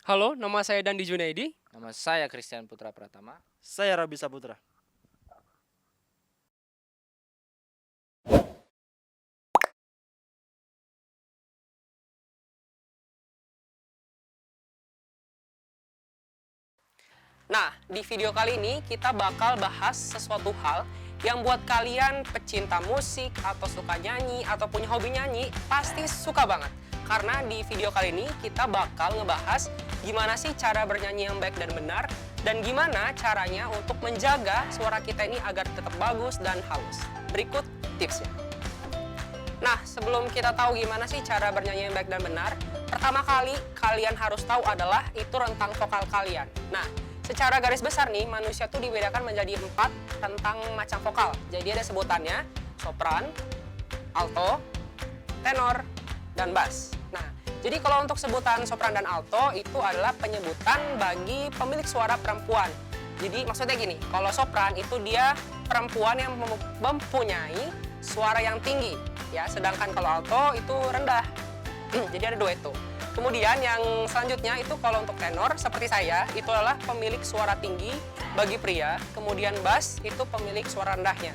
Halo, nama saya Dandi Junaidi. Nama saya Christian Putra Pratama. Saya Rabi Saputra. Nah, di video kali ini kita bakal bahas sesuatu hal yang buat kalian pecinta musik atau suka nyanyi atau punya hobi nyanyi pasti suka banget. Karena di video kali ini kita bakal ngebahas gimana sih cara bernyanyi yang baik dan benar dan gimana caranya untuk menjaga suara kita ini agar tetap bagus dan halus. Berikut tipsnya. Nah, sebelum kita tahu gimana sih cara bernyanyi yang baik dan benar, pertama kali kalian harus tahu adalah itu rentang vokal kalian. Nah, secara garis besar nih, manusia tuh dibedakan menjadi 4 rentang macam vokal. Jadi ada sebutannya sopran, alto, tenor, dan bass. Nah, jadi kalau untuk sebutan sopran dan alto itu adalah penyebutan bagi pemilik suara perempuan. Jadi maksudnya gini, kalau sopran itu dia perempuan yang mempunyai suara yang tinggi, ya. Sedangkan kalau alto itu rendah. Jadi ada dua itu. Kemudian yang selanjutnya itu kalau untuk tenor seperti saya itu adalah pemilik suara tinggi bagi pria. Kemudian bass itu pemilik suara rendahnya.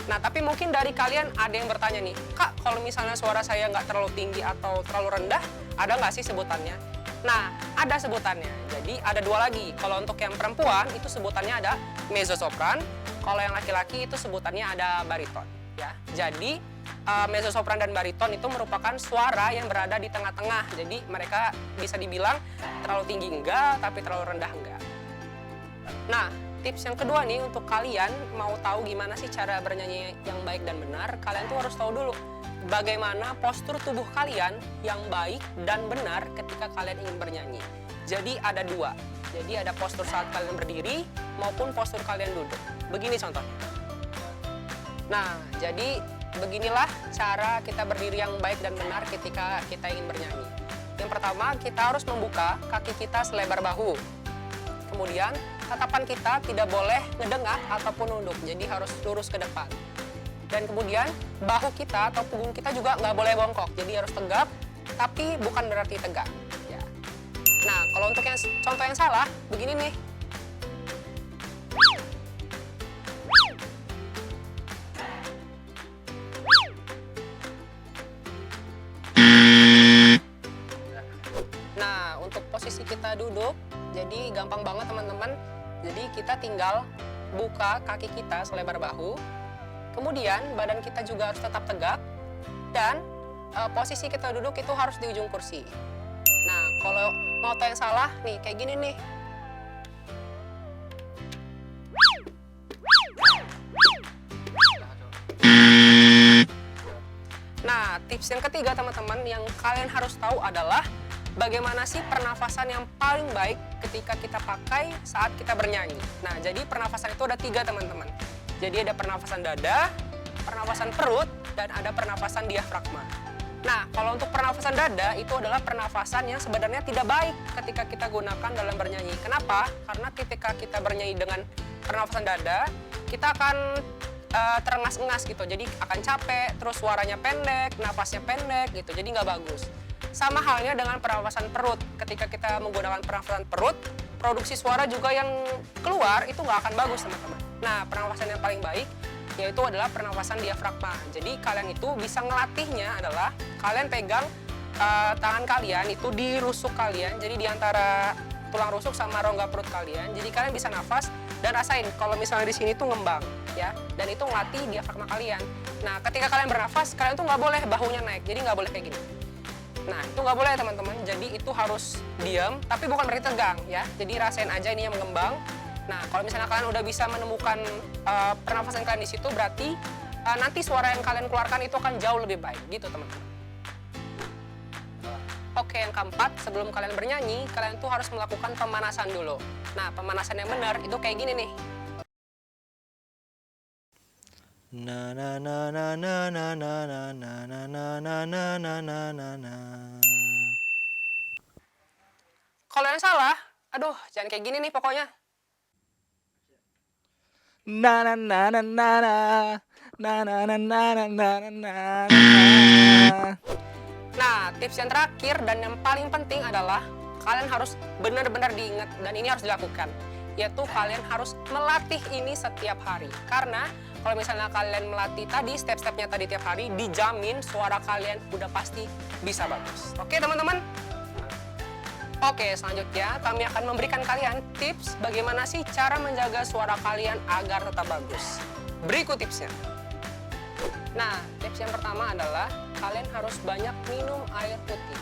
Nah, tapi mungkin dari kalian ada yang bertanya nih, Kak, kalau misalnya suara saya nggak terlalu tinggi atau terlalu rendah, ada nggak sih sebutannya? Nah, ada sebutannya. Jadi ada dua lagi. Kalau untuk yang perempuan itu sebutannya ada mezzosopran. Kalau yang laki-laki itu sebutannya ada bariton. Ya, jadi mezzosopran dan bariton itu merupakan suara yang berada di tengah-tengah. Jadi mereka bisa dibilang terlalu tinggi enggak, tapi terlalu rendah enggak. Nah, tips yang kedua nih untuk kalian mau tahu gimana sih cara bernyanyi yang baik dan benar, kalian tuh harus tahu dulu bagaimana postur tubuh kalian yang baik dan benar ketika kalian ingin bernyanyi. Jadi ada dua. Jadi ada postur saat kalian berdiri maupun postur kalian duduk. Begini contohnya. Nah, jadi beginilah cara kita berdiri yang baik dan benar ketika kita ingin bernyanyi. Yang pertama, kita harus membuka kaki kita selebar bahu. Kemudian, tatapan kita tidak boleh ngedengak ataupun nunduk, jadi harus lurus ke depan. Dan kemudian, bahu kita atau punggung kita juga nggak boleh bongkok, jadi harus tegap, tapi bukan berarti tegak. Ya. Nah, kalau untuk yang contoh yang salah, begini nih. Nah, untuk posisi kita duduk, jadi gampang banget teman-teman. Jadi kita tinggal buka kaki kita selebar bahu. Kemudian badan kita juga harus tetap tegak. Dan posisi kita duduk itu harus di ujung kursi. Nah, kalau mau tahu yang salah, nih kayak gini nih. Nah, tips yang ketiga teman-teman yang kalian harus tahu adalah bagaimana sih pernafasan yang paling baik ketika kita pakai saat kita bernyanyi. Nah, jadi pernafasan itu ada 3 teman-teman. Jadi ada pernafasan dada, pernafasan perut, dan ada pernafasan diafragma. Nah, kalau untuk pernafasan dada itu adalah pernafasan yang sebenarnya tidak baik ketika kita gunakan dalam bernyanyi. Kenapa? Karena ketika kita bernyanyi dengan pernafasan dada, kita akan terengas-engas gitu, jadi akan capek, terus suaranya pendek, nafasnya pendek gitu, jadi nggak bagus. Sama halnya dengan pernafasan perut, ketika kita menggunakan pernafasan perut, produksi suara juga yang keluar itu nggak akan bagus teman-teman. Nah, pernafasan yang paling baik yaitu adalah pernafasan diafragma. Jadi kalian itu bisa ngelatihnya adalah kalian pegang tangan kalian itu di rusuk kalian, jadi di antara tulang rusuk sama rongga perut kalian. Jadi kalian bisa nafas dan rasain kalau misalnya di sini tuh ngembang, ya. Dan itu ngelatih diafragma kalian. Nah, ketika kalian bernafas, kalian tuh nggak boleh bahunya naik. Jadi nggak boleh kayak gini. Nah, itu nggak boleh teman-teman. Jadi itu harus diam, tapi bukan berarti tegang, ya. Jadi rasain aja ini yang mengembang. Nah, kalau misalnya kalian udah bisa menemukan pernafasan kalian di situ, berarti nanti suara yang kalian keluarkan itu akan jauh lebih baik, gitu teman-teman. Oke, yang keempat, sebelum kalian bernyanyi, kalian tuh harus melakukan pemanasan dulu. Nah, pemanasan yang benar itu kayak gini nih. Na na na na na na na na na na na na na na na na. Kalau yang salah, aduh, jangan kayak gini nih pokoknya. Na na na na na na na na na na na na na. Nah, tips yang terakhir dan yang paling penting adalah kalian harus benar-benar diingat dan ini harus dilakukan. Yaitu kalian harus melatih ini setiap hari. Karena kalau misalnya kalian melatih tadi, step-stepnya tadi tiap hari, dijamin suara kalian udah pasti bisa bagus. Oke teman-teman? Oke, selanjutnya kami akan memberikan kalian tips bagaimana sih cara menjaga suara kalian agar tetap bagus. Berikut tipsnya. Nah, tips yang pertama adalah kalian harus banyak minum air putih.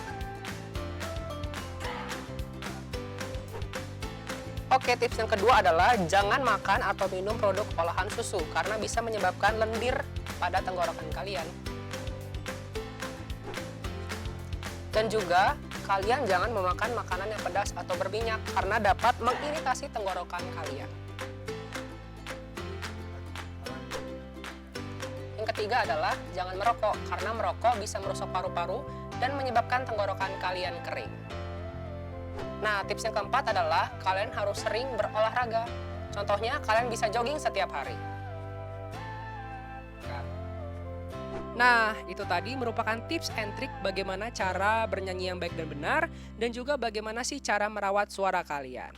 Oke, tips yang kedua adalah jangan makan atau minum produk olahan susu karena bisa menyebabkan lendir pada tenggorokan kalian. Dan juga kalian jangan memakan makanan yang pedas atau berminyak karena dapat mengiritasi tenggorokan kalian. Yang ketiga adalah jangan merokok karena merokok bisa merusak paru-paru dan menyebabkan tenggorokan kalian kering. Nah, tips yang keempat adalah kalian harus sering berolahraga. Contohnya, kalian bisa jogging setiap hari. Nah, itu tadi merupakan tips and trik bagaimana cara bernyanyi yang baik dan benar, dan juga bagaimana sih cara merawat suara kalian.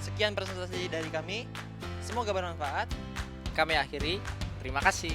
Sekian presentasi dari kami. Semoga bermanfaat. Kami akhiri. Terima kasih.